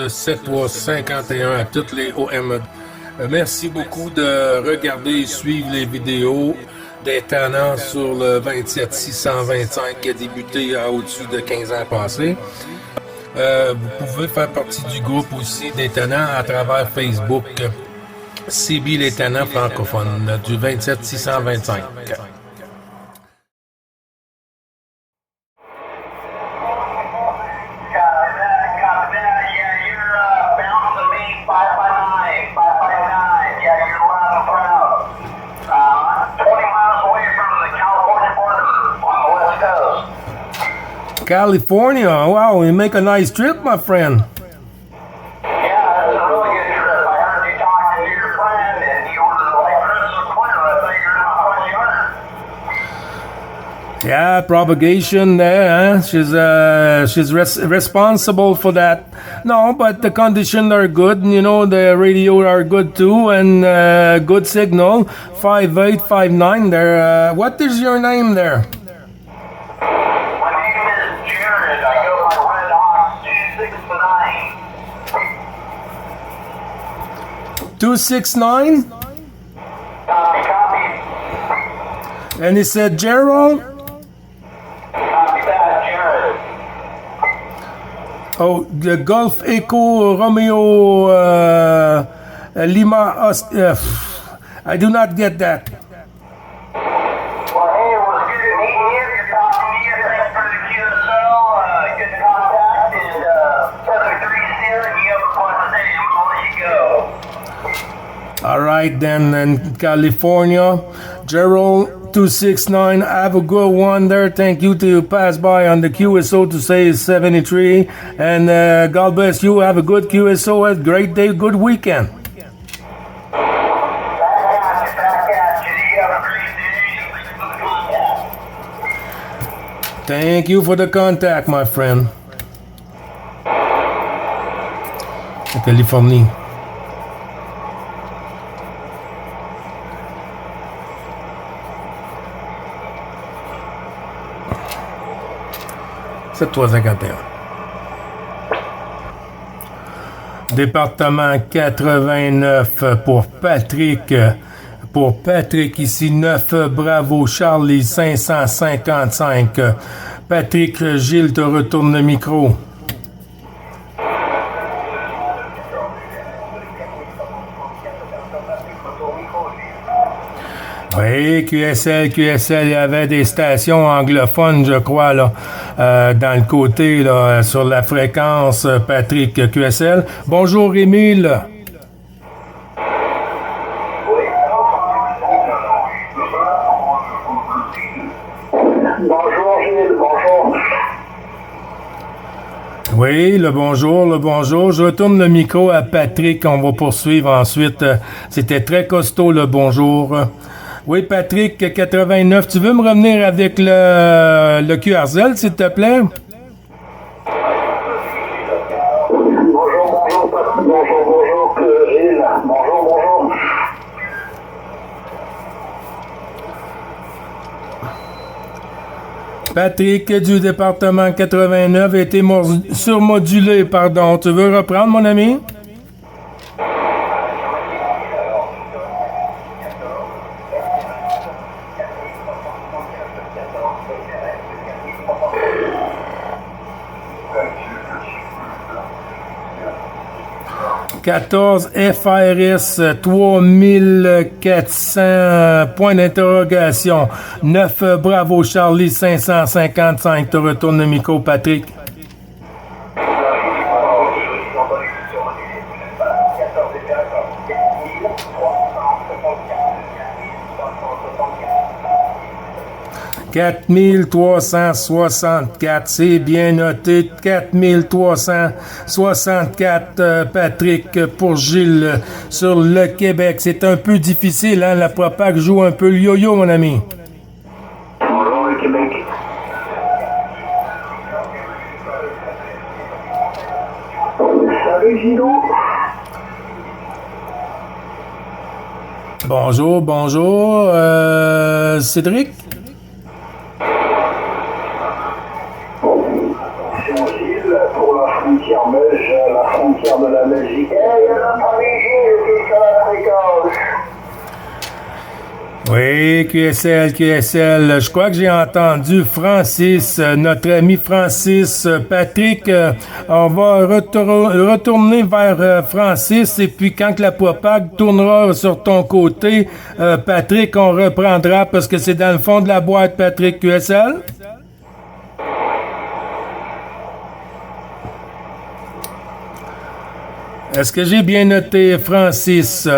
7351 à toutes les OM. Merci beaucoup de regarder et suivre les vidéos des tannants sur le 27625 qui a débuté à au-dessus de 15 ans passés. Vous pouvez faire partie du groupe aussi des tannants à travers Facebook. CB les tannants francophones du 27625. California, wow, you make a nice trip, my friend. Yeah, it's a really good trip. I heard you talking to your friend, and you were like Christmas Clinton. I think you're in my front yard. Yeah, propagation there, huh? She's responsible for that. No, but the conditions are good, you know, the radio are good too, and good signal. 5859 there. What is your name there? 269? Copy. And he said, Gerald? Copy that, Jared. Oh, the Gulf Echo Romeo Lima. I do not get that. Well, hey, it was good to meet you. Good talking to you. Thanks for the QSL. Good contact. And perfect reason here. And you have a pleasant day. I'm going to let you go. All right, then, in California, Gerald 269, have a good one there. Thank you to pass by on the QSO to say 73. And God bless you. Have a good QSO. A great day, good weekend. Thank you for the contact, my friend. Californie. C'est 351. Département 89 pour Patrick. Pour Patrick, ici 9, bravo Charlie 555. Patrick, Gilles te retourne le micro. Oui, QSL, il y avait des stations anglophones, je crois, là, dans le côté, là, sur la fréquence, Patrick, QSL. Bonjour, Émile. Bonjour, Gilles, bonjour. Oui, le bonjour. Je retourne le micro à Patrick, on va poursuivre ensuite. C'était très costaud, le bonjour. Oui, Patrick, 89, tu veux me revenir avec le QRZ, s'il te plaît? Bonjour, Gilles. Bonjour. Patrick du département 89 a été surmodulé, pardon. Tu veux reprendre, mon ami? (14) FRS 3400, point d'interrogation. 9, bravo Charlie 555. Te retourne le micro, Patrick. « 4364, c'est bien noté. 4364, Patrick, pour Gilles, sur le Québec. C'est un peu difficile, hein? La propague joue un peu le yo-yo, mon ami. Bonjour, le Québec. Salut, Gilou. Bonjour. Cédric? C'est Gilles pour la frontière Meuse, la frontière de la Belgique. Et il y a notre ami Gilles qui est sur la fréquence. Oui, QSL. Je crois que j'ai entendu Francis, notre ami Francis. Patrick, on va retourner vers Francis et puis quand la propague tournera sur ton côté, Patrick, on reprendra parce que c'est dans le fond de la boîte, Patrick, QSL. Est-ce que j'ai bien noté, Francis?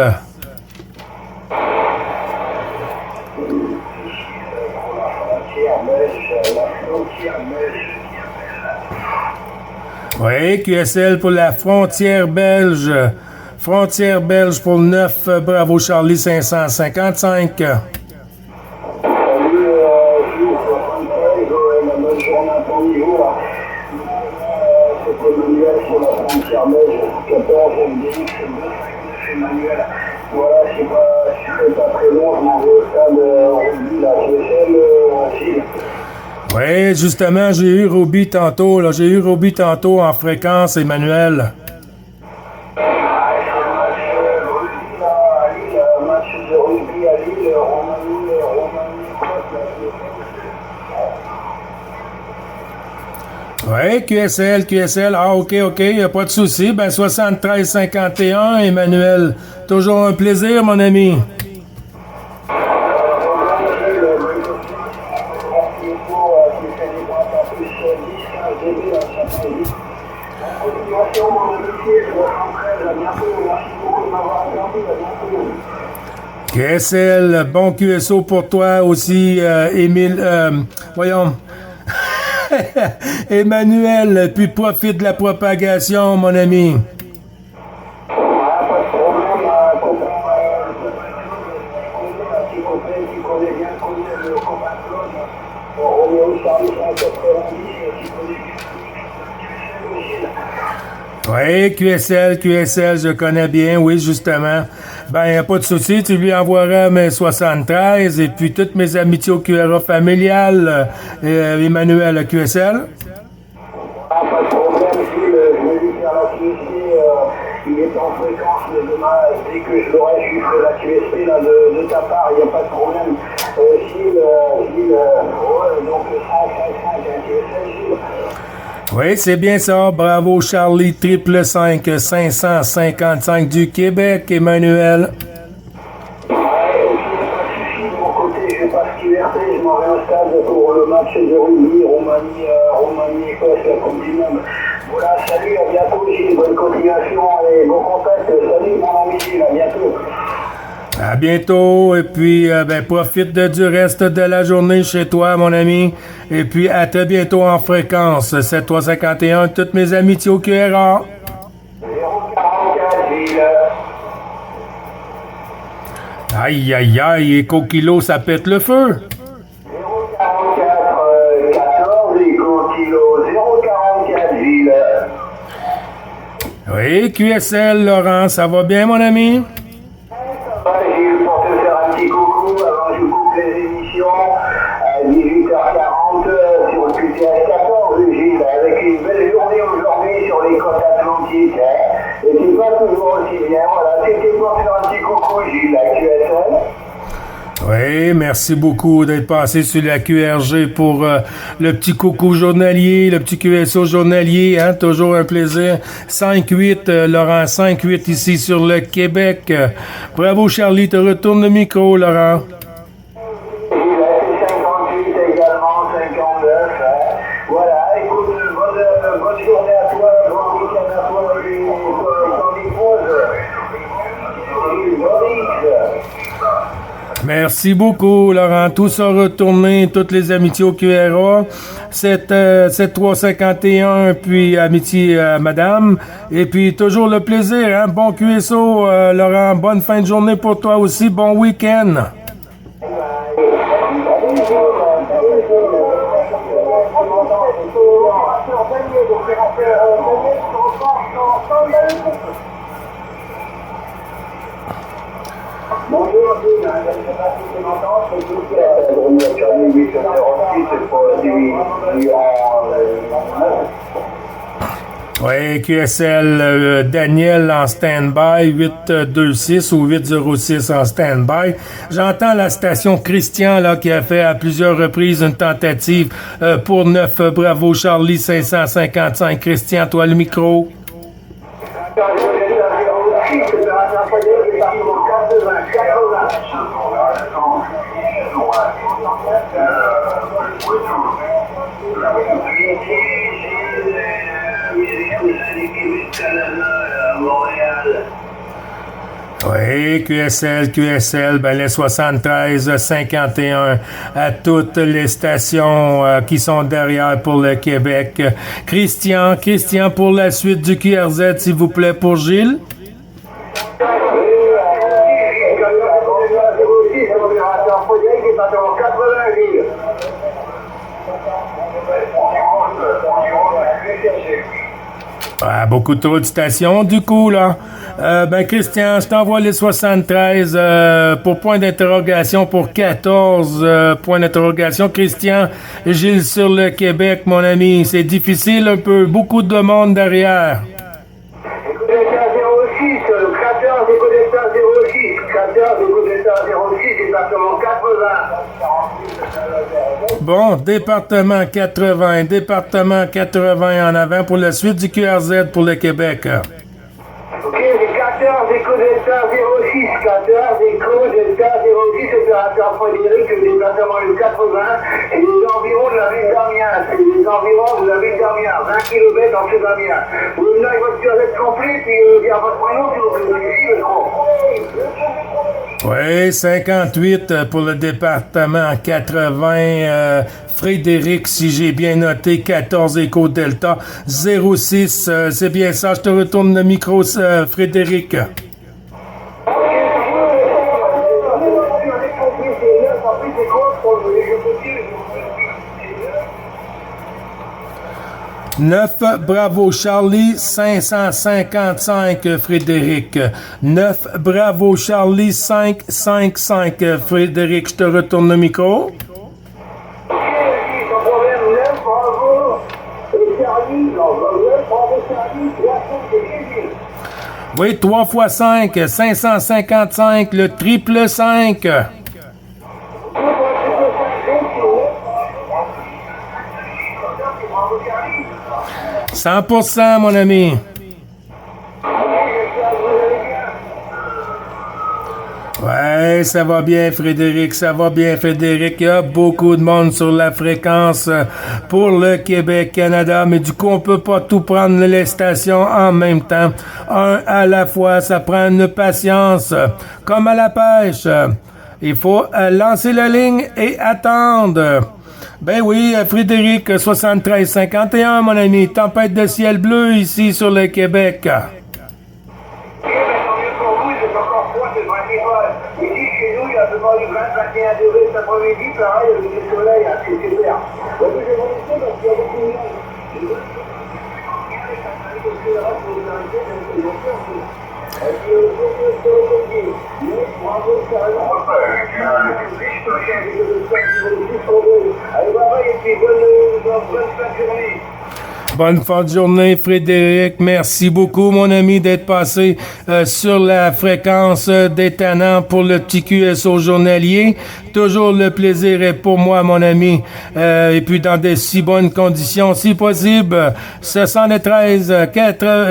Oui, QSL pour la frontière belge. Frontière belge pour le 9, Bravo Charlie 555. Salut, bonne journée à ton niveau. C'est Emmanuel sur la frontière belge, 14, MDX, 259 Emmanuel. Voilà, je fais pas très long, je m'en vais au stade rugby, là, QSL, Oui, justement, j'ai eu Roby tantôt, en fréquence, Emmanuel. Match de rugby à Lille, Roumanie, Oui, QSL. Ah, OK, y a pas de souci. Ben, 73-51, Emmanuel. Toujours un plaisir, mon ami. QSL, bon QSO pour toi aussi, Émile. Voyons. Emmanuel, puis profite de la propagation, mon ami. Oui, QSL, je connais bien, oui, justement. Ben, y a pas de souci, tu lui envoieras mes 73 et puis toutes mes amitiés au QRA familial, Emmanuel à QSL. Pas de problème, Gilles, je vais lui faire la QSP, il est en fréquence, mais demain, dès que je l'aurai, je lui ferai la QSP là, de ta part, il n'y a pas de problème. Gilles, ouais, donc 555, QSL, Gilles. Oui, c'est bien ça. Bravo, Charlie, 555 555 du Québec, Emmanuel. Ouais, ok, pas de souci de mon côté, je passe QRT, je m'en vais au stade pour le match de rugby, Roumanie-Écosse, la Coupe du Monde. Voilà, salut, à bientôt, Gilles, bonne continuation et bon contact. Salut, mon ami Gilles, à bientôt. À bientôt, et puis ben, profite du reste de la journée chez toi, mon ami. Et puis à très bientôt en fréquence. 7351, toutes mes amitiés au QRA. 044, Gilles. Aïe, Éco-Kilo, ça pète le feu. 044, 14, Éco-Kilo, 044, Gilles. Oui, QSL, Laurent, ça va bien, mon ami? Gilles, pour te faire un petit coucou, avant je coupe les émissions à 18h40 sur le QTS 14, Gilles, avec une belle journée aujourd'hui sur les côtes atlantiques. Et c'est pas toujours aussi bien, voilà, c'était pour faire un petit coucou, Gilles, à QSL. Oui, merci beaucoup d'être passé sur la QRG pour le petit coucou journalier, le petit QSO journalier, hein, toujours un plaisir. 5-8, Laurent, 5-8 ici sur le Québec. Bravo Charlie, te retourne le micro, Laurent. Il a fait 58 également, 59. Voilà, écoute, bonne journée à toi, bon week-end à toi et ton épouse. Merci beaucoup, Laurent. Tout ça retourné, toutes les amitiés au QRA. 7351, puis amitié à madame. Et puis toujours le plaisir, hein. Bon QSO, Laurent. Bonne fin de journée pour toi aussi. Bon week-end. Bonjour, je ne sais pas si tu m'entends, c'est tout ce Charlie 806 pour Oui, QSL Daniel en stand-by, 826 ou 806 en stand-by. J'entends la station Christian là qui a fait à plusieurs reprises une tentative pour 9 Bravo Charlie 555. Christian, toi le micro. Oui, QSL, ben les 73-51 à toutes les stations qui sont derrière pour le Québec. Christian, pour la suite du QRZ, s'il vous plaît, pour Gilles. Ah, beaucoup trop de stations, du coup, là. Ben, Christian, je t'envoie les 73 pour point d'interrogation pour 14 points d'interrogation. Christian, Gilles sur le Québec, mon ami. C'est difficile un peu. Beaucoup de monde derrière. Écoutez-ça 06, 14, écoutez-ça 06, 14, écoutez-ça 06, département 80. Bon, département 80 en avant pour la suite du QRZ pour le Québec. Ok, c'est 14, écoutez-ça 06, 14, écoutez-ça 06, opérateur Frédéric, le département du 80, et les environs de la ville d'Amiens, c'est les environs de la ville d'Amiens, 20 km en dessous d'Amiens. Vous venez avec votre QRZ complet, puis dire votre prénom, s'il vous plaît. Oui, 58 pour le département 80. Frédéric, si j'ai bien noté, 14 Écho Delta 06. C'est bien ça, je te retourne le micro, Frédéric. 9 Bravo Charlie 555 Frédéric. 9 Bravo Charlie 555 Frédéric, je te retourne le micro. Oui, 3 x 5, 555, le triple 5. 100%, mon ami. Ouais, ça va bien, Frédéric, ça va bien, Frédéric. Il y a beaucoup de monde sur la fréquence pour le Québec-Canada, mais du coup, on peut pas tout prendre les stations en même temps. Un à la fois, ça prend une patience, comme à la pêche. Il faut lancer la ligne et attendre. Ben oui, Frédéric, 73-51, mon ami. Tempête de ciel bleu ici sur le Québec. Ici, chez nous, il y a à peu près 20-21 degrés cet après-midi, pareil, avec du soleil, c'est super. Donc, je vais vous laisser parce qu'il y a beaucoup de monde. Allez, bye bye, et puis bonne fin de journée. Bonne fin de journée, Frédéric. Merci beaucoup, mon ami, d'être passé sur la fréquence des tannants pour le petit QSO journalier. Toujours le plaisir est pour moi, mon ami. Et puis, dans des si bonnes conditions, si possible, 73,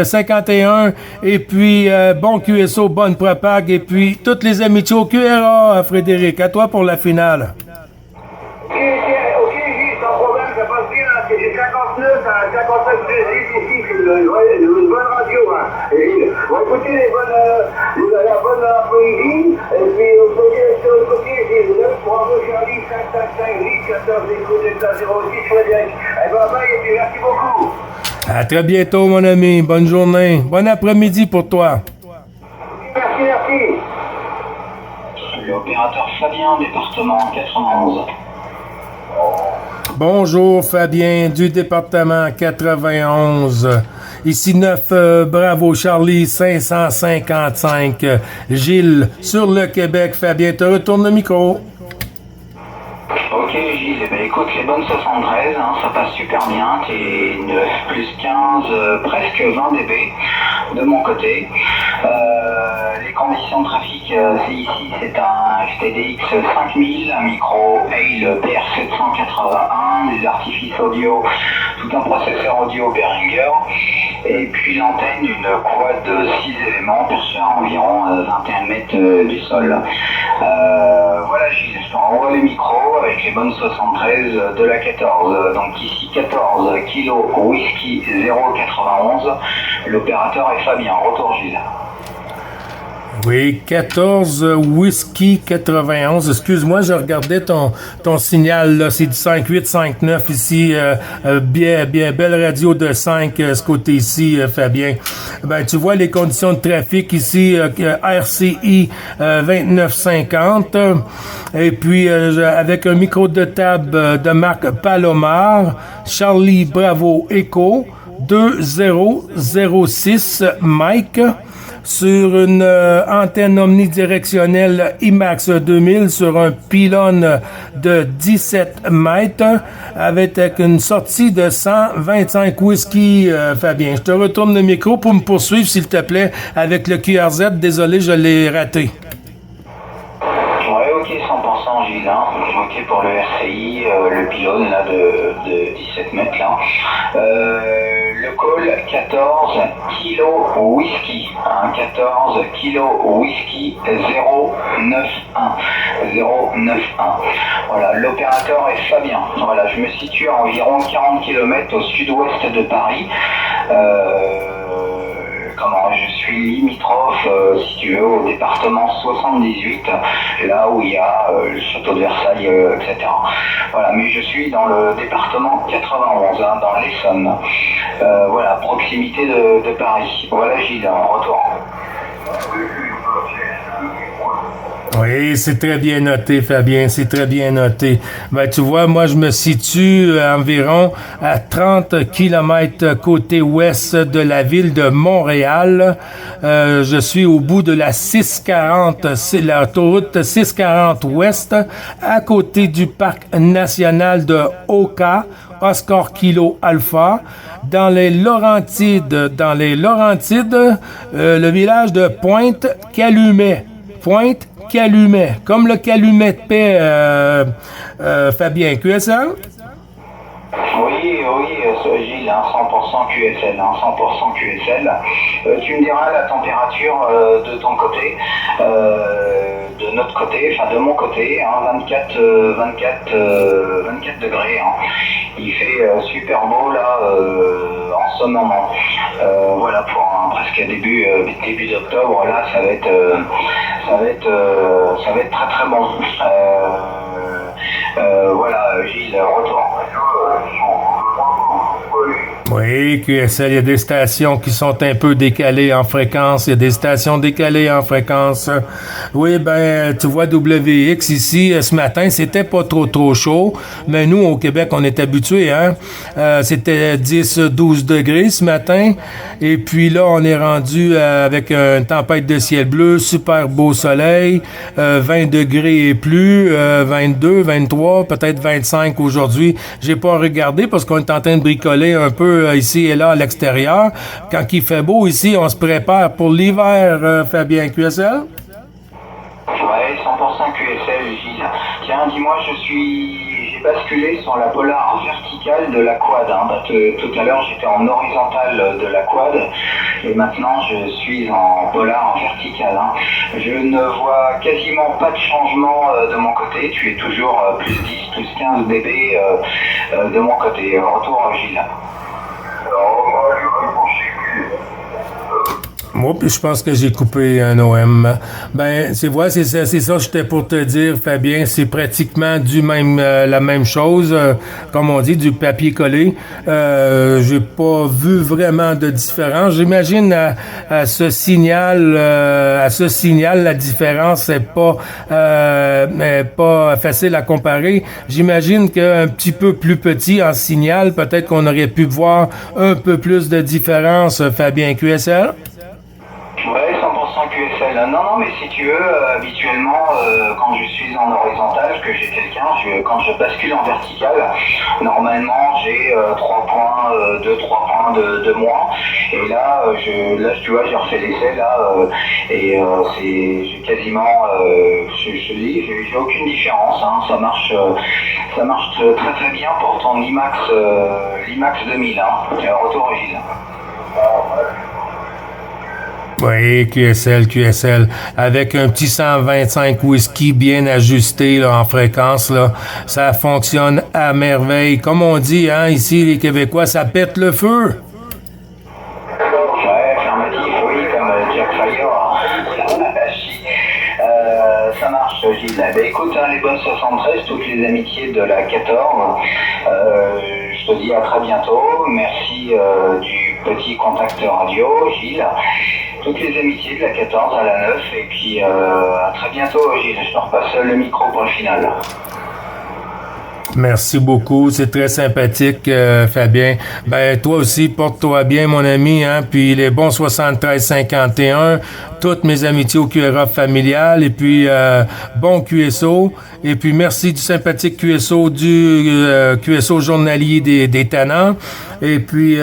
51. Et puis, bon QSO, bonne propague. Et puis, toutes les amitiés au QRA, Frédéric. À toi pour la finale. J'ai 59 à 55 ici, c'est une bonne radio. Hein. Bon, écoutez la bonne après-midi, et puis au côté, j'ai 9 Bravo Charlie 555 14 Écho Delta 06 Frédéric. Bye bye, et puis merci beaucoup. À très bientôt, mon ami. Bonne journée. Bon après-midi pour toi. Merci. Opérateur Fabien, département 91. Bonjour Fabien du département 91. Ici 9 Bravo Charlie 555. Gilles sur le Québec. Fabien, te retourne le micro. Ok Gilles, écoute, les bonnes 73, hein, ça passe super bien. T'es 9 plus 15, presque 20 dB de mon côté. Les conditions de trafic, c'est ici, c'est un FTDX 5000, un micro Hale PR781, des artifices audio, tout un processeur audio Behringer, et puis l'antenne, une quad de 6 éléments perchée à environ 21 mètres du sol. Voilà Gilles, je t'envoie les micros avec les bonnes 73 de la 14. Donc ici 14 kilo whisky 091. L'opérateur est Fabien. Retour Gilles. Oui, 14 Whisky 91. Excuse-moi, je regardais ton signal, là. C'est du 5859 ici. Bien, belle radio de 5, ce côté-ci, Fabien. Ben, tu vois les conditions de trafic ici, RCI 2950. Et puis, avec un micro de table de marque Palomar, Charlie Bravo Echo 2006 Mike, sur une antenne omnidirectionnelle IMAX 2000 sur un pylône de 17 mètres avec une sortie de 125 whisky, Fabien. Je te retourne le micro pour me poursuivre, s'il te plaît, avec le QRZ. Désolé, je l'ai raté. Ouais, ok, 100% Gilles, hein. Ok pour le RCI, le pylône là de 17 mètres là. Le call 14 kilo whisky, hein, 14 kilo whisky 091. Voilà, l'opérateur est Fabien. Voilà, je me situe à environ 40 km au sud-ouest de Paris. Je suis limitrophe, si tu veux, au département 78, là où il y a le château de Versailles, etc. Voilà, mais je suis dans le département 91, hein, dans l'Essonne. Voilà, proximité de Paris. Voilà Gilles, en retour. Oui, c'est très bien noté, Fabien, c'est très bien noté. Ben, tu vois, moi, je me situe environ à 30 km côté ouest de la ville de Montréal. Je suis au bout de la 640, c'est l'autoroute 640 ouest, à côté du parc national de Oka, Oscar Kilo Alpha, dans les Laurentides, le village de Pointe-Calumet. Pointe-Calumet, comme le calumet de paix, Fabien, QSL? Oui, Gilles, hein, 100% QSL, hein, 100% QSL. Tu me diras la température de ton côté, de notre côté, enfin de mon côté, hein, 24 degrés. Hein. Il fait super beau là en ce moment. Voilà, pour presque début d'octobre, là ça va être très très bon. Voilà, Gilles, retour. Oui, QSL, il y a des stations qui sont un peu décalées en fréquence. Il y a des stations décalées en fréquence. Oui, ben, tu vois, WX ici, ce matin, c'était pas trop chaud. Mais nous, au Québec, on est habitués, hein. C'était 10-12 degrés ce matin. Et puis là, on est rendu avec une tempête de ciel bleu, super beau soleil, 20 degrés et plus, 22, 23, peut-être 25 aujourd'hui. J'ai pas regardé parce qu'on est en train de bricoler un peu ici et là à l'extérieur. Quand il fait beau ici, on se prépare pour l'hiver, Fabien. QSL? Ouais, 100% QSL, Gilles. Tiens, dis-moi, j'ai basculé sur la polar verticale de la quad. Hein. Tout à l'heure, j'étais en horizontale de la quad et maintenant, je suis en polar verticale. Hein. Je ne vois quasiment pas de changement de mon côté. Tu es toujours plus 10, plus 15 dB de mon côté. Retour, Gilles. Moi, je pense que j'ai coupé un OM. Ben, c'est ça, j'étais pour te dire, Fabien, c'est pratiquement la même chose, comme on dit, du papier collé. J'ai pas vu vraiment de différence. J'imagine à ce signal, la différence est pas facile à comparer. J'imagine qu'un petit peu plus petit en signal, peut-être qu'on aurait pu voir un peu plus de différence, Fabien. QSL? Ouais, 100% QSL. Non, mais si tu veux, habituellement, quand je suis en horizontal, que j'ai quelqu'un, quand je bascule en vertical, normalement, j'ai 3 points, 2-3 points de moins. Et là, tu vois, j'ai refait l'essai, là, et j'ai quasiment, je te dis, j'ai aucune différence, hein, ça marche très très bien pour ton l'IMAX 2000, hein, retour Gilles. Oui, QSL. Avec un petit 125 whisky bien ajusté là, en fréquence, là, ça fonctionne à merveille. Comme on dit, hein, ici, les Québécois, ça pète le feu. Ouais, affirmatif, oui, comme Jack Fire. Ça marche, Gilles. Ben, écoute, hein, les bonnes 73, toutes les amitiés de la 14. Je te dis à très bientôt. Merci du petit contact radio, Gilles. Toutes les amitiés de la 14 à la 9. Et puis à très bientôt, Gilles. Je te repasse le micro pour le final. Merci beaucoup, c'est très sympathique, Fabien. Ben, toi aussi, porte-toi bien, mon ami, hein, puis les bons 73-51, toutes mes amitiés au QRA familial, et puis bon QSO, et puis merci du sympathique QSO QSO journalier des Tannants, et puis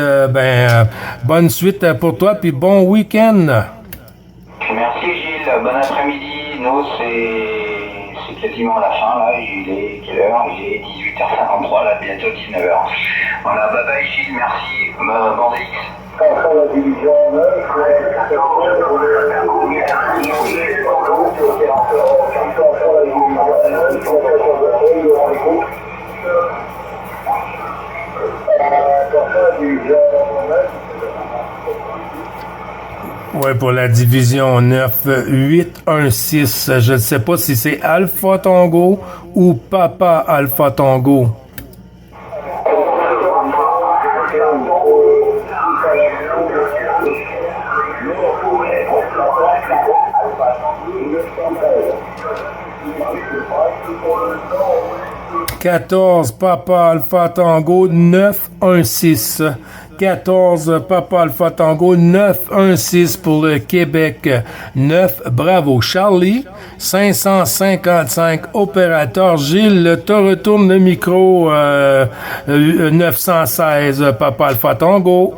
bonne suite pour toi, puis bon week-end. Merci Gilles, bon après-midi, nous c'est quasiment la fin là, il est quelle heure? Il est 18h53 là, bientôt 19h. Voilà, bye bye Gilles, merci, bon DX. La division 9, Ouais, pour la division 9, 816. Je ne sais pas si c'est Alpha Tango ou Papa Alpha Tango. « 14 Papa Alpha Tango 916. 14 Papa Alpha Tango 916 pour le Québec. 9 Bravo Charlie. 555 Opérateur Gilles. Te retourne le micro 916 Papa Alpha Tango.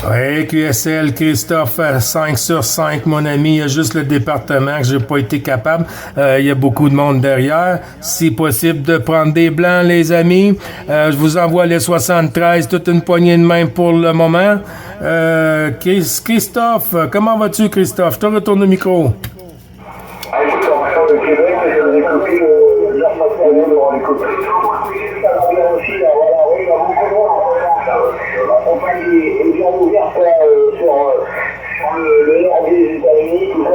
Oui, QSL, Christophe, 5 sur 5, mon ami. Il y a juste le département que j'ai pas été capable. Il y a beaucoup de monde derrière. Si possible de prendre des blancs, les amis. Je vous envoie les 73, toute une poignée de main pour le moment. Christophe, comment vas-tu, Christophe? Je te retourne le micro. Et bien ouvert sur le nord des États-Unis, tout ça,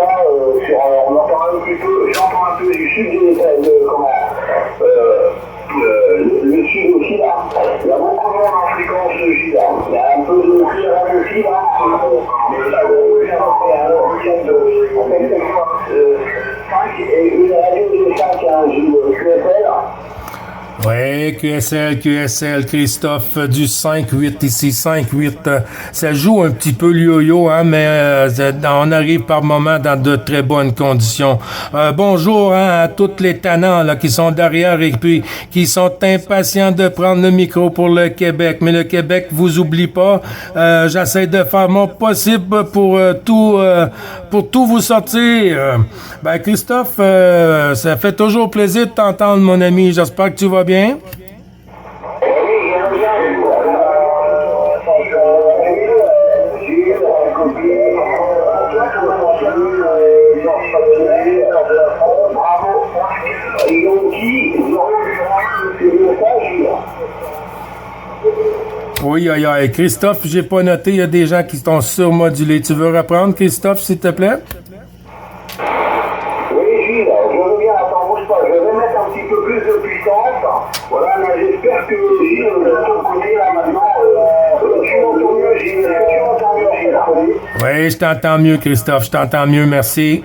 on entend un petit peu, j'entends un peu du sud des États-Unis, le sud aussi là. Il y a beaucoup de monde en fréquence J là. Il y a un peu de clearance aussi là. Mais ça va faire un week-end de 5 et une radio de 5 à un QSL. Oui, QSL, Christophe, du 5-8 ici, 5-8. Ça joue un petit peu le yo-yo, hein, mais on arrive par moment dans de très bonnes conditions. Bonjour hein, à tous les tannants là, qui sont derrière et puis qui sont impatients de prendre le micro pour le Québec. Mais le Québec vous oublie pas. J'essaie de faire mon possible pour tout vous sortir. Christophe, ça fait toujours plaisir de t'entendre, mon ami. J'espère que tu vas bien. Oui, Christophe, j'ai pas noté, il y a des gens qui sont surmodulés. Tu veux reprendre, Christophe, s'il te plaît? Voilà, mais j'espère que Gilles, de ton côté, là, maintenant, tu m'entends mieux, Gilles. Est-ce que tu m'entends mieux, Gilles? Oui, je t'entends mieux, Christophe. Je t'entends mieux, merci.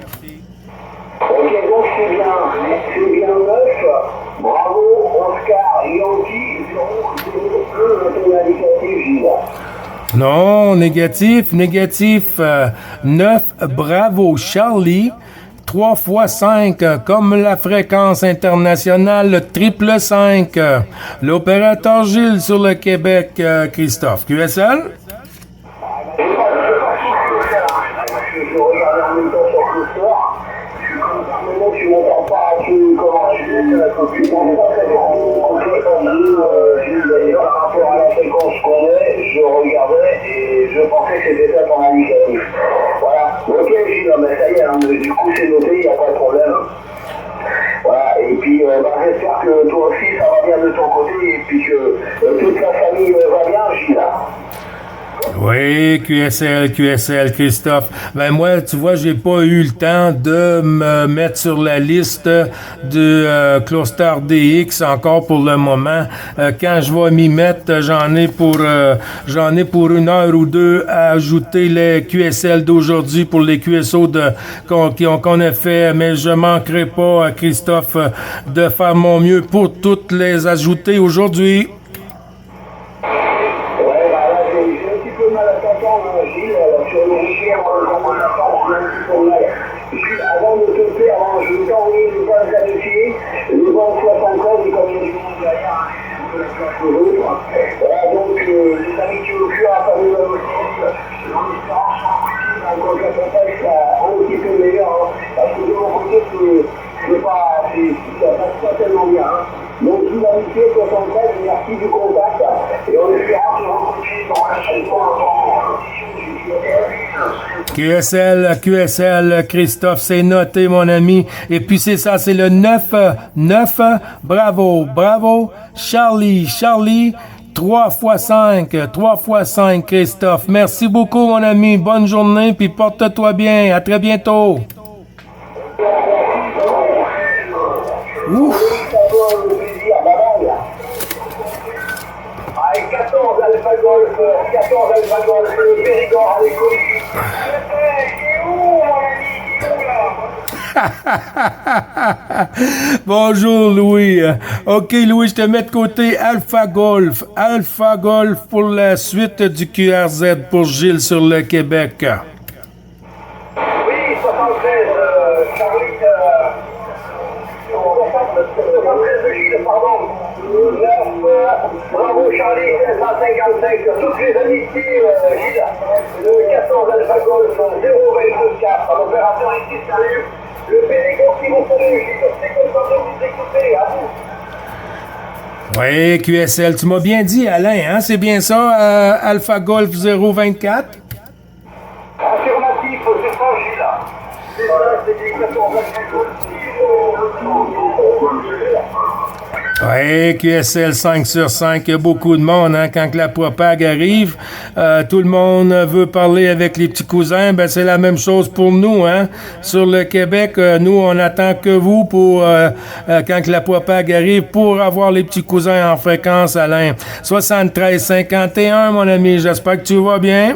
Non, négatif, négatif. 9, bravo Charlie. 3 fois 5, comme la fréquence internationale, le triple 5. L'opérateur Gilles sur le Québec, Christophe. QSL? Je regardais en même temps sur le soir. Maintenant, tu m'entends pas, tu m'entends pas très bien. Par rapport à la fréquence qu'on est, je regardais et je pensais que c'était ça ton indicatif. Voilà. Ok, Gilles, mais ça y est, hein, du coup c'est noté, il n'y a pas de problème. Voilà, et puis j'espère que toi aussi ça va bien de ton côté et puis que toute la famille va bien, Gilles. Oui, QSL, Christophe. Ben moi, tu vois, j'ai pas eu le temps de me mettre sur la liste de Cluster DX encore pour le moment. Quand je vais m'y mettre, j'en ai pour 1 heure ou 2 à ajouter les QSL d'aujourd'hui pour les QSO qu'on a fait, mais je manquerai pas, Christophe, de faire mon mieux pour toutes les ajouter aujourd'hui. Avant de te faire, je vais t'envoyer les bases d'amitié, les banques 73 et comme il y a du monde derrière, voilà, donc les amitiés au cœur à famille aussi, en espérant que la contexte soit un petit peu meilleur, parce que de mon côté, ça passe pas tellement bien. Donc, je vous amitié 73, merci du contact, et en espérant que l'on continue dans la chaîne pour QSL, Christophe, c'est noté, mon ami. Et puis, c'est ça, c'est le 9, bravo, Charlie, 3 fois 5, Christophe. Merci beaucoup, mon ami. Bonne journée, puis porte-toi bien. À très bientôt. Ouf. Avec 14 Alpha Golf, Périgord à l'écoute. C'est où, mon ami? Bonjour, Louis. OK, Louis, je te mets de côté Alpha Golf pour la suite du QRZ pour Gilles sur le Québec. Oui, 73, Charlie, 73 Gilles, pardon. 9, bravo Charlie, 555, toutes les amitiés, Gilles. Le 14 Alpha Golf, 024, l'opérateur ici, salut. Le Périgord qui vous salue, Gilles, c'est content de vous écouter, à vous. Oui, QSL, tu m'as bien dit, Alain, hein? C'est bien ça, Alpha Golf 024? Affirmatif, c'est ça, Gilles. C'est ça, c'est du 14 Alpha Golf, Oui, QSL 5 sur 5, il y a beaucoup de monde, hein, quand la propague arrive, tout le monde veut parler avec les petits cousins, ben c'est la même chose pour nous, hein. Sur le Québec, nous, on attend que vous pour, quand la propague arrive, pour avoir les petits cousins en fréquence, Alain. 73-51, mon ami, j'espère que tu vas bien.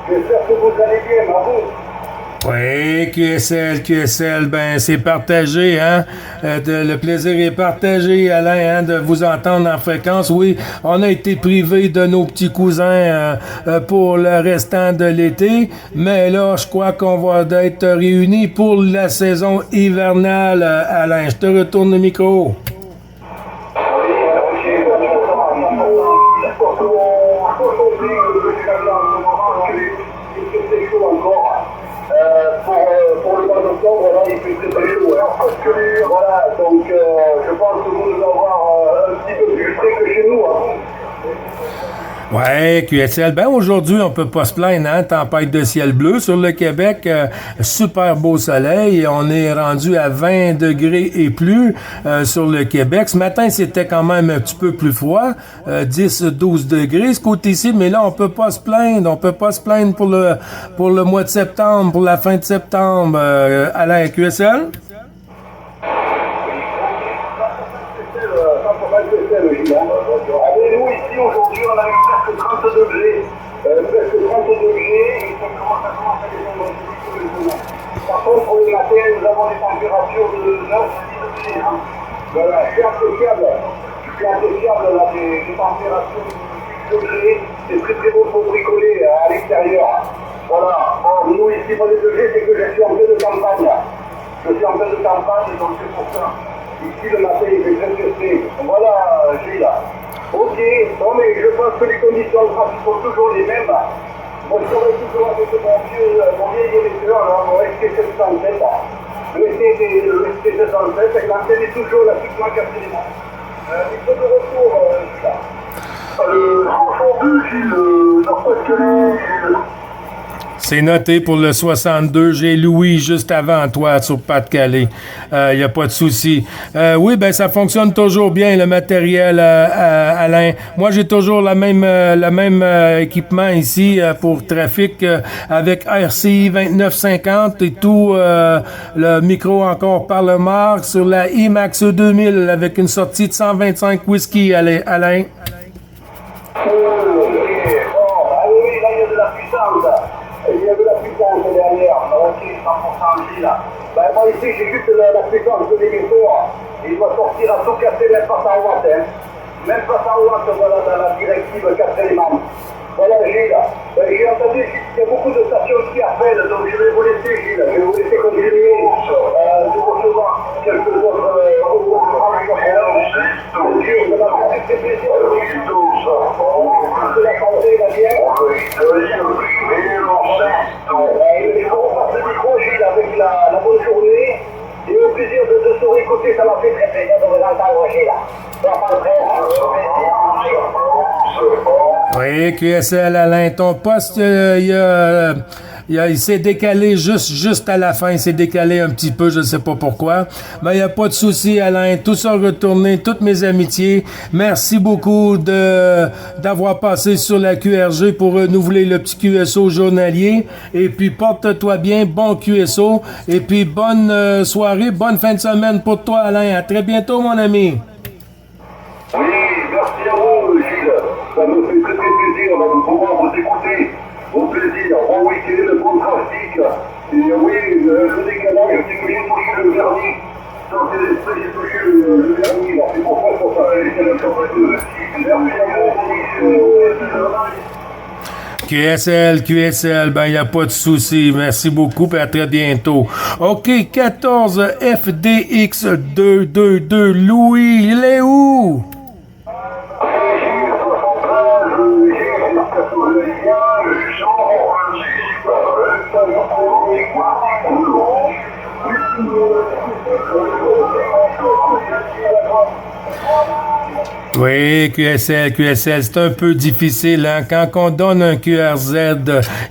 J'espère que vous allez bien, bravo. Oui, QSL, ben c'est partagé, hein. Le plaisir est partagé, Alain, hein, de vous entendre en fréquence. Oui, on a été privés de nos petits cousins pour le restant de l'été, mais là, je crois qu'on va être réunis pour la saison hivernale, Alain. Je te retourne le micro. Pour le mois d'octobre, là, il fait très très chaud. Voilà, donc je pense que vous devez avoir un petit peu plus frais que chez nous. Hein. Ouais, QSL. Ben aujourd'hui, on peut pas se plaindre, hein. Tempête de ciel bleu sur le Québec, super beau soleil. On est rendu à 20 degrés et plus sur le Québec. Ce matin, c'était quand même un petit peu plus froid, 10-12 degrés ce côté-ci, mais là, on peut pas se plaindre. On peut pas se plaindre pour le mois de septembre, pour la fin de septembre. Alain, QSL? le Gilles. Allez, nous ici aujourd'hui on a eu presque 30 degrés. Presque 30 degrés et ça commence à descendre tous les jours. Par contre pour le matin nous avons des températures de 9 à 10 degrés. Voilà, c'est appréciable. C'est appréciable là, des températures de 10 degrés. C'est très très beau pour bricoler à l'extérieur. Voilà. Bon, nous ici pour les degrés c'est que je suis en pleine campagne. Je suis en pleine campagne donc c'est pour ça. Ici le matin il fait très frais. Voilà Gilles. Ok, non mais je pense que les conditions de trafic sont toujours les mêmes. Moi je serai toujours avec mon vieil émetteur, mon ST707. Le ST707, l'antenne est toujours là, toute ma quatrième. Il faut de retour, Gilles. Le 62, Gilles, Nord-Pas-de-Calais, Gilles. C'est noté pour le 62. J'ai Louis juste avant toi sur Pas-de-Calais. Il n'y a pas de souci. Oui, ben ça fonctionne toujours bien, le matériel, Alain. Moi, j'ai toujours le même équipement ici pour trafic avec RCI 2950 et tout. Le micro encore par le marque sur la IMAX 2000 avec une sortie de 125 whisky, Alain. Oui, là il y a de la puissance. Il y a de la puissance derrière, ok, 100% Gilles. Ben, moi ici j'ai juste la puissance de l'émetteur. Il doit sortir à tout casser, même pas 100 watts. Hein. Même pas 100 watts voilà, dans la directive 4 éléments. Voilà Gilles. J'ai entendu qu'il y a beaucoup de stations qui appellent, donc je vais vous laisser Gilles. Je vais vous laisser continuer. Nous recevons quelques autres Gilles, ça m'a fait très plaisir. De la santé, va bien. Il faut repartir le micro, Gilles, avec la bonne journée. Et au plaisir de se réécouter, ça m'a fait très plaisir de vous entendre, Gilles. Oui, QSL, Alain, ton poste, il s'est décalé juste à la fin. Il s'est décalé un petit peu, je ne sais pas pourquoi. Mais il n'y a pas de souci, Alain. Tout ça retourné, toutes mes amitiés. Merci beaucoup d'avoir passé sur la QRG pour renouveler le petit QSO journalier. Et puis, porte-toi bien, bon QSO. Et puis, bonne soirée, bonne fin de semaine pour toi, Alain. À très bientôt, mon ami. Oui, merci à vous, Gilles. Ça me fait très très plaisir de pouvoir vous écouter. Au plaisir, bon week-end, bon trafic. Et oui, le décalage, c'est que j'ai touché le vernis. J'ai touché le vernis, c'est pour ça qu'on s'appelle les téléphone. Merci à vous, QSL, ben, il n'y a pas de souci. Merci beaucoup et à très bientôt. OK, 14 FDX 222. Louis, il est où? Oui, QSL, c'est un peu difficile, hein? Quand on donne un QRZ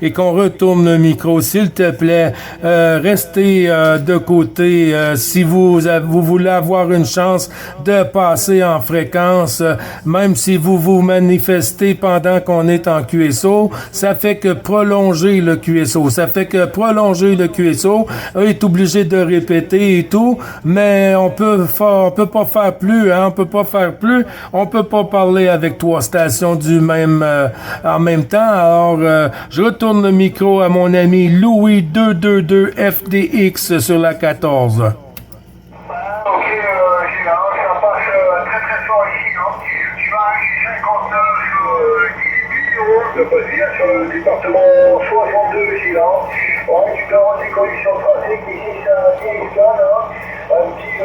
et qu'on retourne le micro, s'il te plaît, restez de côté. Si vous voulez avoir une chance de passer en fréquence, même si vous vous manifestez pendant qu'on est en QSO, ça fait que prolonger le QSO. Ça fait que prolonger le QSO est obligé de répéter et tout, mais on peut pas faire plus, hein? On peut pas faire plus. On peut pas parler avec 3 stations en même temps. Alors, je retourne le micro à mon ami Louis 222 FDX sur la 14. Ok, Gilles, ça passe très très fort ici. Tu vas arriver 59 de Bosnia sur le département 62, Gilles. Ouais, tu peux avoir des conditions de trafic ici, ça téléphone. Un petit tu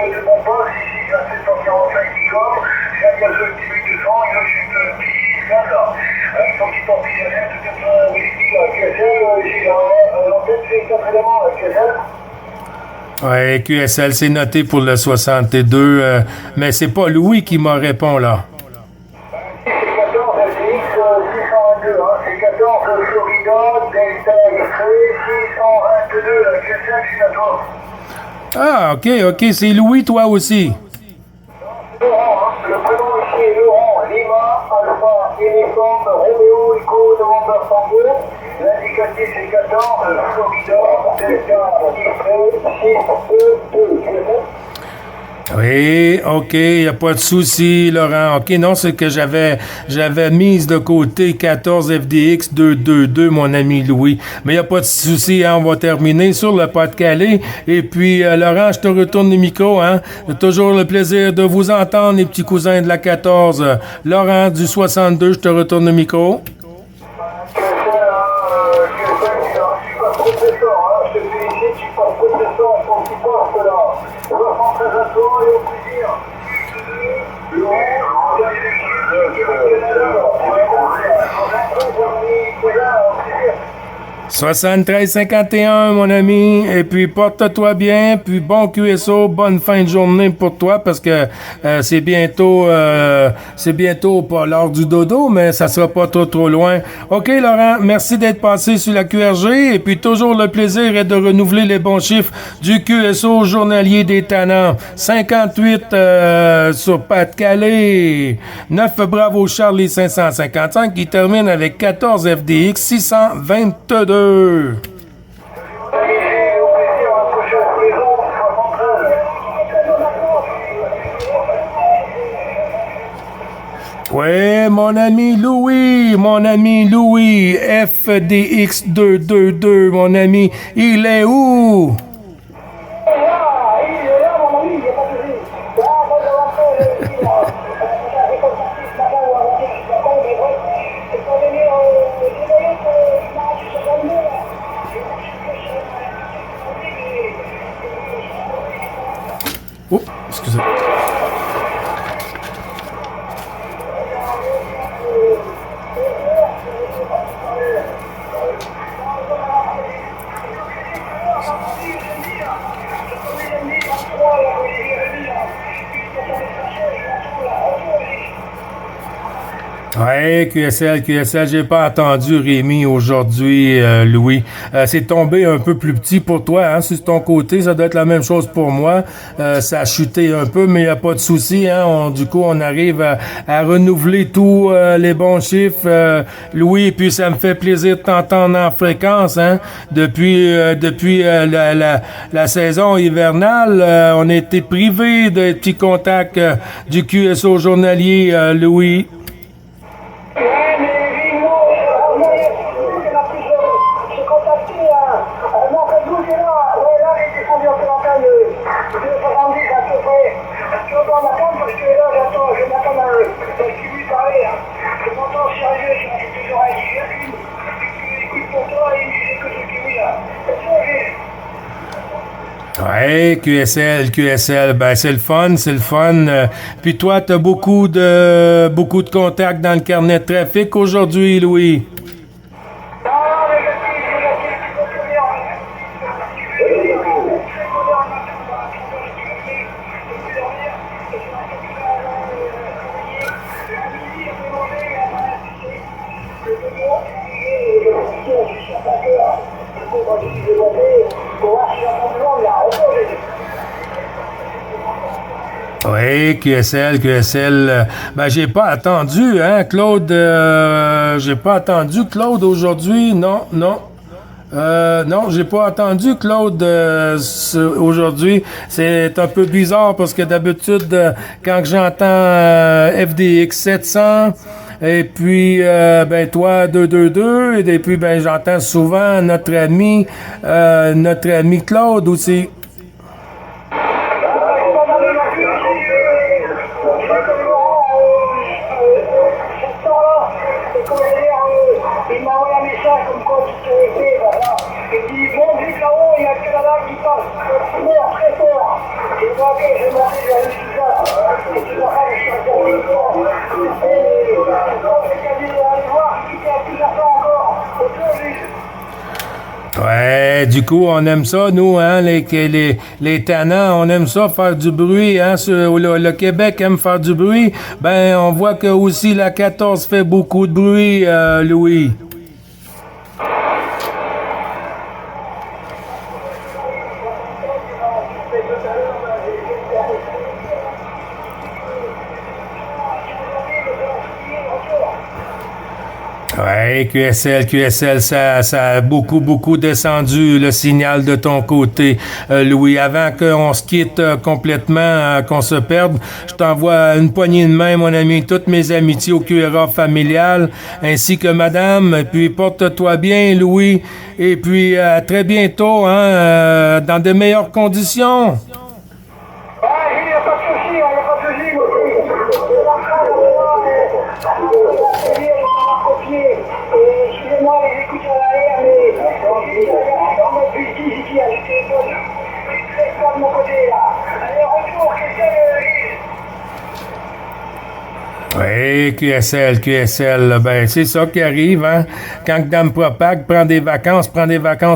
de mon poste ici, j'ai un 745 Icom, j'ai un gaz de 10 200, il a juste un petit scan là. Avec son petit portillonnette, peut-être un whisky QSL, j'ai en fait c'est 4 éléments QSL. Ouais, QSL, c'est noté pour le 62, mais c'est pas Louis qui me répond là. C'est 14 FDX 622, c'est 14 Florida, Delta X-Ray 622, QSL, je suis à toi. Ah, OK, c'est Louis, toi aussi. Laurent, le prénom ici est Laurent, Lima, Alpha, Uniforme, Roméo, Echo, November, Tango. L'indicatif c'est 14, Florida, Delta, X-Ray, 622. Oui, OK, il n'y a pas de souci, Laurent. OK, non, c'est que j'avais mise de côté 14 FDX 222, mon ami Louis. Mais il n'y a pas de souci, hein, on va terminer sur le Pas-de-Calais. Et puis, Laurent, je te retourne le micro. Hein. J'ai toujours le plaisir de vous entendre, les petits cousins de la 14. Laurent du 62, je te retourne le micro. « 73-51, mon ami. Et puis, porte-toi bien. Puis, bon QSO. Bonne fin de journée pour toi parce que c'est bientôt pas l'heure du dodo, mais ça sera pas trop loin. OK, Laurent. Merci d'être passé sur la QRG. Et puis, toujours le plaisir est de renouveler les bons chiffres du QSO journalier des Tannants. 58 sur Pas-de-Calais. 9 Bravo Charlie 555 qui termine avec 14 FDX 622. Ouais, mon ami Louis, FDX 222, mon ami, il est où? Oh, excusez. Ouais, QSL, j'ai pas entendu Rémi aujourd'hui, Louis. C'est tombé un peu plus petit pour toi, hein, sur ton côté, ça doit être la même chose pour moi. Ça a chuté un peu, mais il n'y a pas de souci, hein. Du coup, on arrive à renouveler tous les bons chiffres, Louis, et puis ça me fait plaisir de t'entendre en fréquence, hein. Depuis la saison hivernale, on a été privés de petits contacts du QSO journalier, Louis. Ouais, QSL, ben c'est le fun. Puis toi, t'as beaucoup de contacts dans le carnet de trafic aujourd'hui, Louis. Oui, QSL. Ben, j'ai pas attendu, hein, Claude. J'ai pas attendu Claude aujourd'hui. Non, j'ai pas entendu Claude aujourd'hui. C'est un peu bizarre parce que d'habitude, quand j'entends FDX 700, et puis ben toi 222, et puis ben j'entends souvent notre ami Claude aussi. Ouais, du coup, on aime ça, nous, hein, les Tannants, on aime ça, faire du bruit, hein, le Québec aime faire du bruit. Ben, on voit que aussi la 14 fait beaucoup de bruit, Louis. Ouais, QSL, ça a beaucoup descendu le signal de ton côté, Louis. Avant qu'on se quitte complètement, qu'on se perde, je t'envoie une poignée de main, mon ami, toutes mes amitiés au QRA familial, ainsi que madame, et puis porte-toi bien, Louis, et puis à très bientôt, hein, dans de meilleures conditions. Il n'y a pas de souci, il n'y a pas de souci, excusez-moi, les écouteurs à l'air, mais dans ma justice ici, à ce téléphone, je suis très fort de mon côté, là. Allez, retour, QSL, ben c'est ça qui arrive, hein. Quand Dame Propag prend des vacances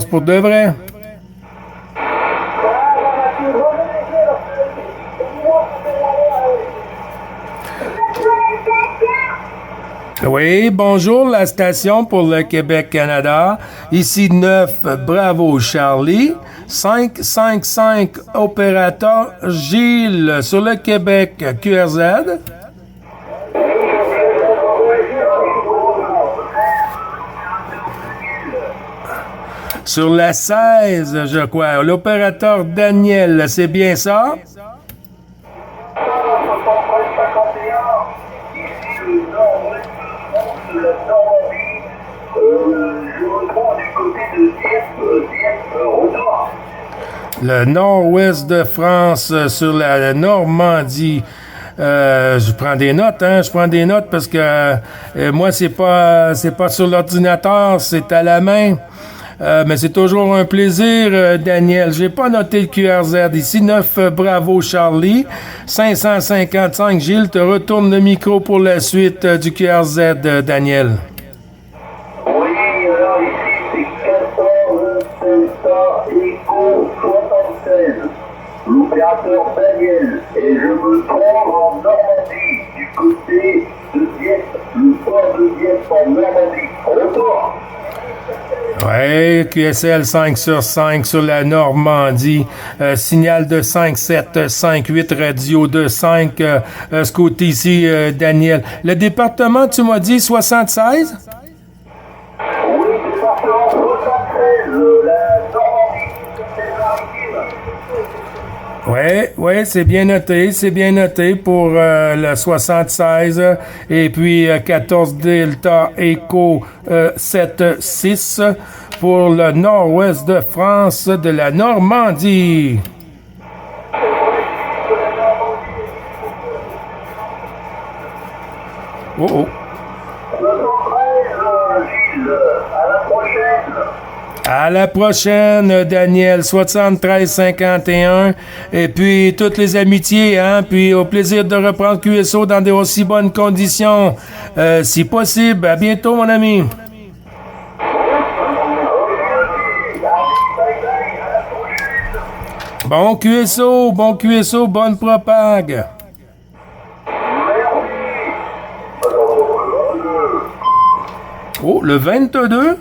pour de vrai. Oui, bonjour la station pour le Québec-Canada. Ici 9, Bravo Charlie. 555 opérateur Gilles sur le Québec QRZ. Sur la 16, je crois. L'opérateur Daniel, c'est bien ça? Le nord-ouest de France sur la Normandie. Je prends des notes, parce que moi c'est pas sur l'ordinateur, c'est à la main. Mais c'est toujours un plaisir, Daniel. J'ai pas noté le QRZ. Ici 9 Bravo Charlie, 555 Gilles, te retourne le micro pour la suite du QRZ, Daniel. Oui, alors ici c'est 14 Delta Echo 76. L'opérateur Daniel, et je me trouve en Normandie, du côté de Dieppe, le port de Dieppe en Normandie. Retour. Ouais, QSL 5 sur 5 sur la Normandie. Signal de 5,7, 5,8, radio de 5. Ce côté ici, Daniel. Le département, tu m'as dit 76? Oui, département 73, la Normandie. Ouais, c'est bien noté pour le 76 et puis 14 Delta Echo 76 pour le nord-ouest de France de la Normandie. Oh. À la prochaine, Daniel, 7351. Et puis, toutes les amitiés, hein. Puis, au plaisir de reprendre QSO dans de aussi bonnes conditions. Si possible. À bientôt, mon ami. Bon QSO, bonne propag. Oh, le 22?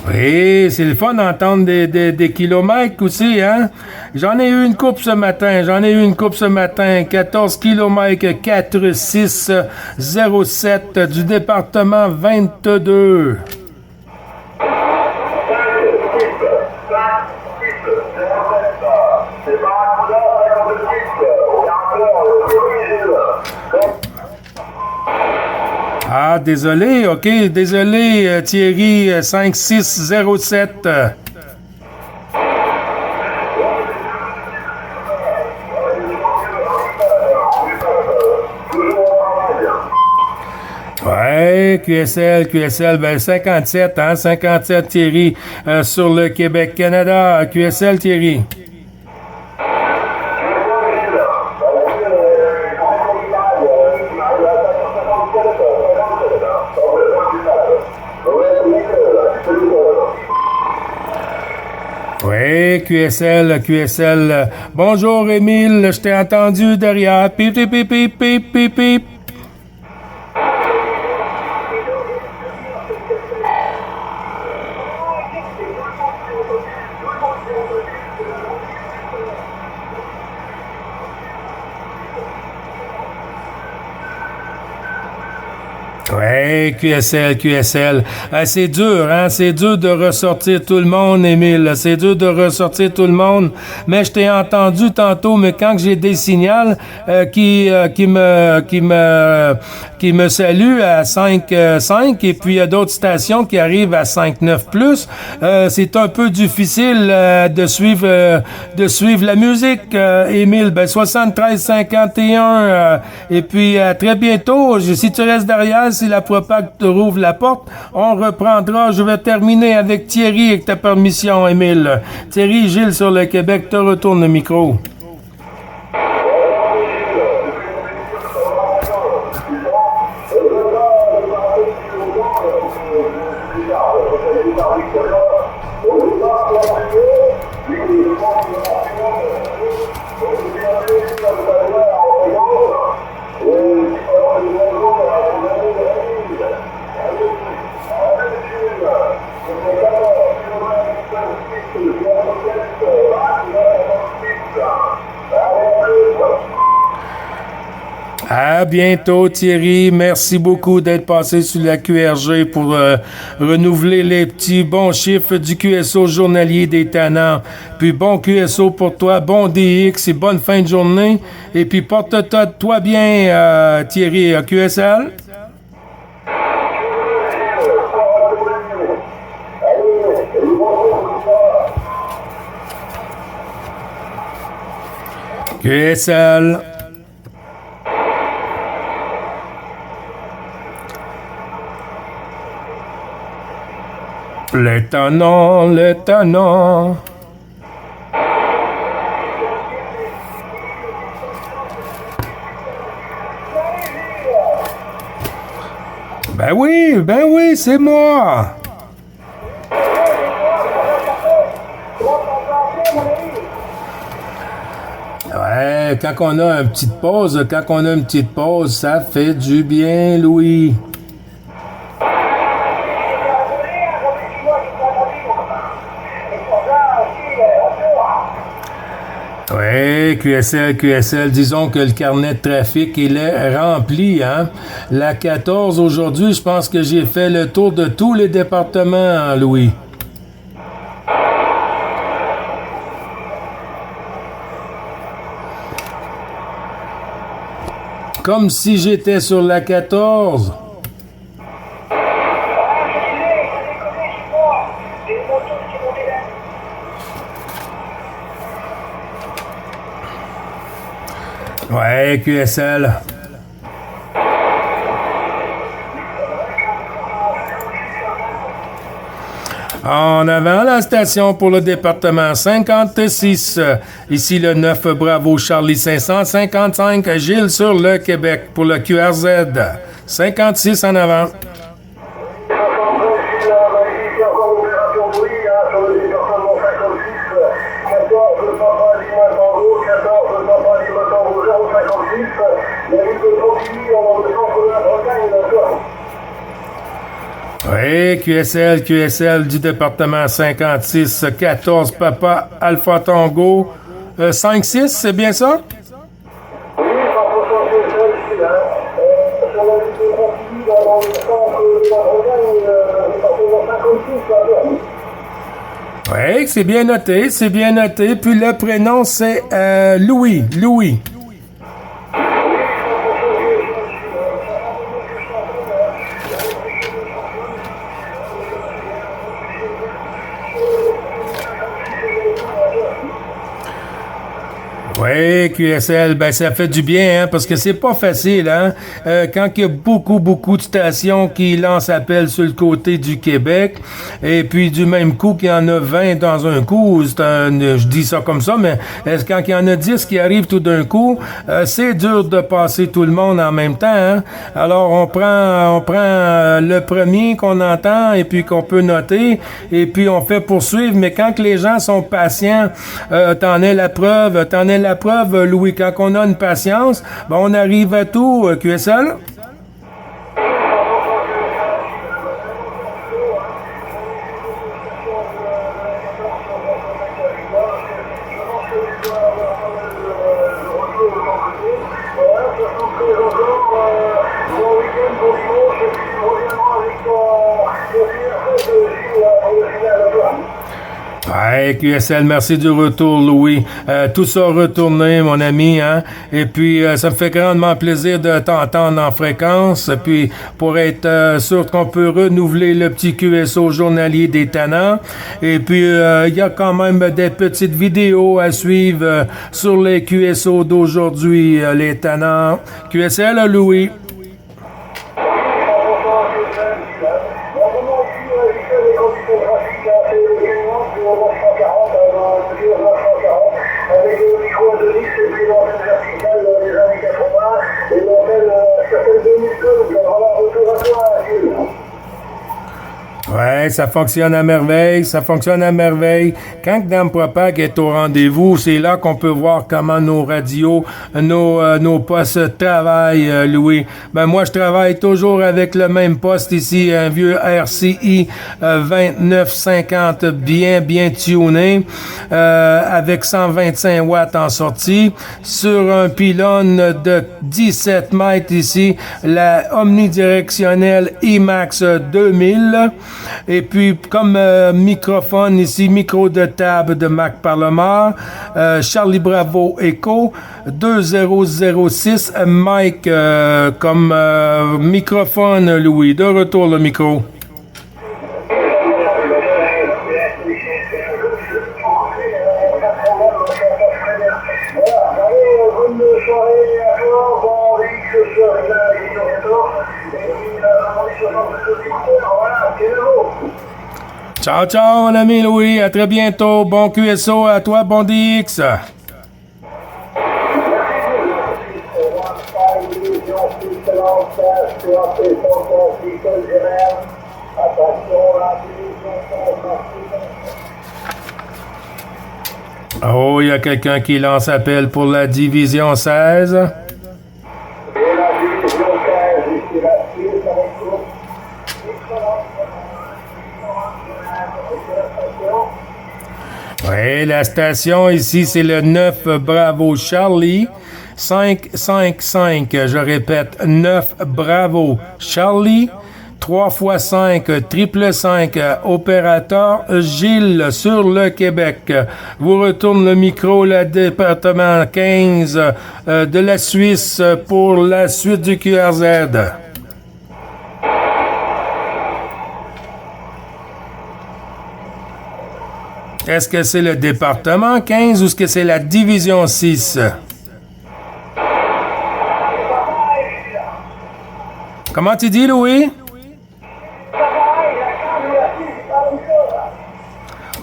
Oui, c'est le fun d'entendre des kilomètres aussi, hein? J'en ai eu une coupe ce matin. 14 kilomètres 4607 du département 22. Ah, désolé, OK. Désolé, Thierry, 5607. Ouais, QSL, ben 57, hein, 57 Thierry, sur le Québec-Canada. QSL, Thierry. Oui, QSL. Bonjour, Émile, je t'ai entendu derrière. Pip, pip, pip, pip, pip, pip, pip. Ouais, QSL. C'est dur, hein? C'est dur de ressortir tout le monde, Émile. C'est dur de ressortir tout le monde. Mais je t'ai entendu tantôt, mais quand j'ai des signals qui me saluent à 5.5 et puis il y a d'autres stations qui arrivent à 5.9 plus, c'est un peu difficile de suivre la musique, Émile. 73-51 et puis très bientôt, si tu restes derrière, si la propague te rouvre la porte, on reprendra. Je vais terminer avec Thierry, avec ta permission, Émile. Thierry, Gilles sur le Québec, te retourne le micro. À bientôt, Thierry. Merci beaucoup d'être passé sur la QRG pour renouveler les petits bons chiffres du QSO journalier des tannants. Puis bon QSO pour toi, bon DX et bonne fin de journée. Et puis porte-toi bien, Thierry, à QSL. QSL. Les tannants. Ben oui, c'est moi. Ouais, quand on a une petite pause, ça fait du bien, Louis. Oui, QSL, disons que le carnet de trafic, il est rempli, hein. La 14, aujourd'hui, je pense que j'ai fait le tour de tous les départements, Louis. Comme si j'étais sur la 14. Ouais, QSL. En avant, la station pour le département 56. Ici le 9 Bravo Charlie 555 Gilles sur le Québec pour le QRZ. 56 en avant. Oui, QSL du département 56, 14 Papa Alpha Tango, 5-6, c'est bien ça? Oui, c'est bien noté. Puis le prénom, c'est Louis. Oui, QSL, ben ça fait du bien, hein, parce que c'est pas facile, hein. Quand il y a beaucoup de stations qui lancent appel sur le côté du Québec, et puis du même coup qu'il y en a 20 dans un coup, je dis ça comme ça, mais quand il y en a 10 qui arrivent tout d'un coup, c'est dur de passer tout le monde en même temps, hein. Alors on prend le premier qu'on entend et puis qu'on peut noter, et puis on fait poursuivre, mais quand que les gens sont patients, t'en es la preuve, Louis, quand on a une patience, ben on arrive à tout, QSL. Ouais, QSL, merci du retour, Louis. Tout ça retourné, mon ami, hein. Et puis, ça me fait grandement plaisir de t'entendre en fréquence. Puis, pour être sûr qu'on peut renouveler le petit QSO journalier des tannants. Et puis, il y a quand même des petites vidéos à suivre sur les QSO d'aujourd'hui, les tannants. QSL, Louis. Avec le micro à Denis, c'est pris dans une verticale des années 80 et certaines 2000 tonnes, donc voilà, retour à toi, Gilles. Ouais, ça fonctionne à merveille, ça fonctionne à merveille. Quand Dame Propag est au rendez-vous, c'est là qu'on peut voir comment nos radios, nos postes travaillent, Louis. Ben moi, je travaille toujours avec le même poste ici, un vieux RCI 2950 bien tuné, avec 125 watts en sortie, sur un pylône de 17 mètres ici, la omnidirectionnelle IMAX 2000. Et puis, comme microphone ici, micro de table de Mac Parlemar, Charlie Bravo Echo, 2006, Mike comme microphone, Louis. De retour, le micro. Ciao, ciao, mon ami Louis. À très bientôt. Bon QSO à toi, bon DX. Oh, il y a quelqu'un qui lance appel pour la division 16. Oui, la station ici, c'est le 9 Bravo Charlie 555. Je répète, 9 Bravo Charlie 3x5 555 opérateur Gilles sur le Québec. Vous retourne le micro, le département 15 de la Suisse pour la suite du QRZ. Est-ce que c'est le département 15 ou est-ce que c'est la division 6? Comment tu dis, Louis?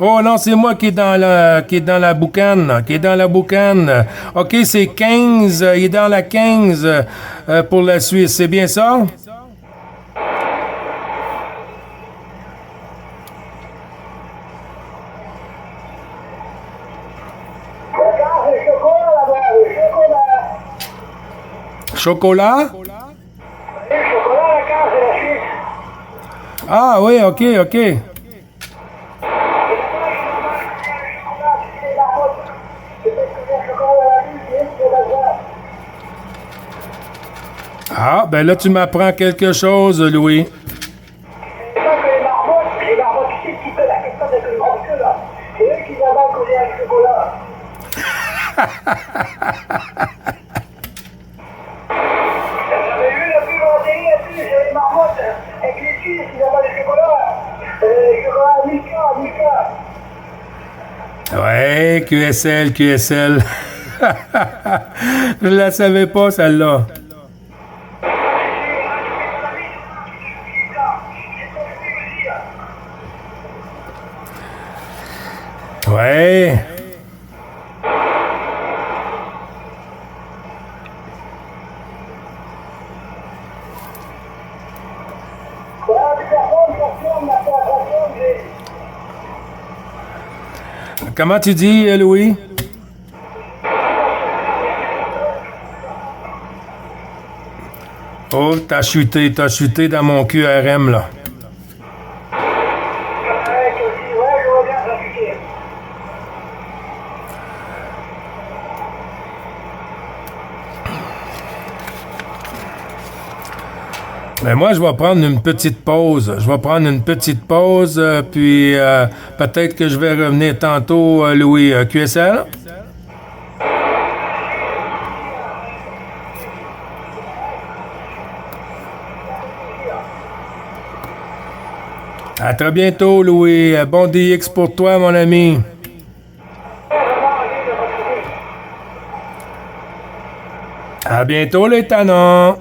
Oh non, c'est moi qui est dans la boucane, OK, c'est 15, il est dans la 15 pour la Suisse, c'est bien ça? Chocolat? Ah oui, OK. Ah, ben là, tu m'apprends quelque chose, Louis. Ouais, QSL. Je la savais pas, celle-là. Ouais. Comment tu dis, Louis? Oh, t'as chuté dans mon QRM, là. Ben moi, je vais prendre une petite pause. Puis peut-être que je vais revenir tantôt, Louis. QSL? À très bientôt, Louis. Bon DX pour toi, mon ami. À bientôt, les tanons.